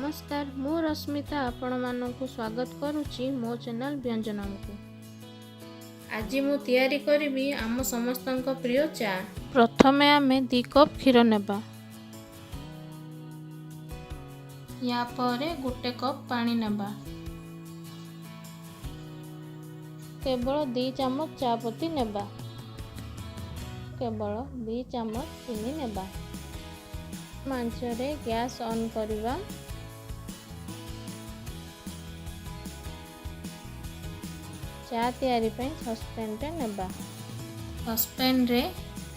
नमस्कार मु रश्मिता आपण मानकु स्वागत करुच्ची मो चैनल व्यंजनम को। आज मु तैयारी करिबी आम समस्तंक प्रिय चा। प्रथमे आमे 2 कप क्षीर नेबा, या परे 1 कप पानी नेबा, केवल 2 चम्मच चापत्ती नेबा, केवल 2 चम्मच चीनी नेबा। मांचरे गैस ऑन करिबा। चा तैयारी पे सस्पेन टे नेबा। सस्पेन रे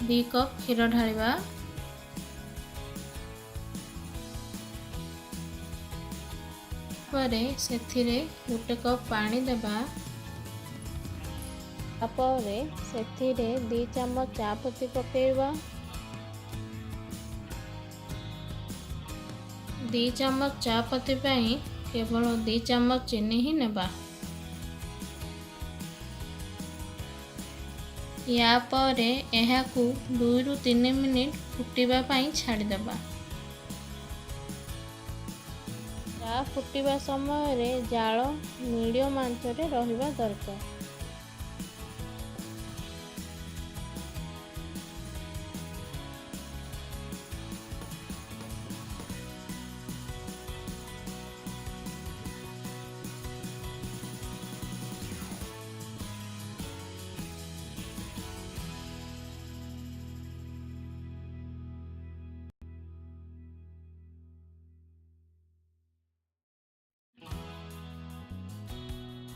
2 कप क्षीर ढालिबा। परे सेथिरे 1 कप पानी देबा। तापरे सेथिरे 2 चम्मच चापत्ती पकेइबा। 2 चम्मच चापत्ती पई केवल 2 चम्मच चीनी ही नेबा। या परे एहाकू 2 रु 3 मिनिट फुटिबा पई छाड़ी देबा। चा फुटिबा समय रे जाळ मीडियम आंच रे रहिबा दरकार।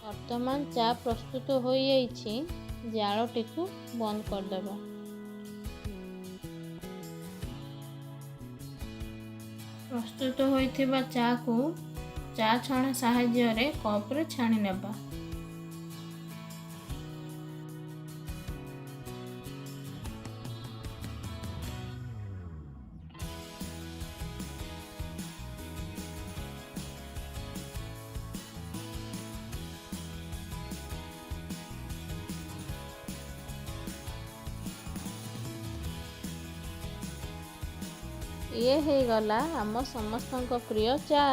वर्तमान चा प्रस्तुत हो जाइछि। जाळटी को बंद कर देबा। प्रस्तुत होइथिबा चा को चा छाणा सहाय्य रे कप रे छाणी नेबा। ये हे गला आम समस्तंक प्रिय चा।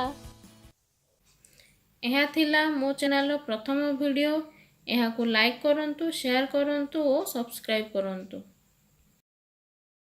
यह थिला मो चैनल प्रथम वीडियो। यह को लाइक करंतु, शेयर करंतु और सब्सक्राइब करंतु।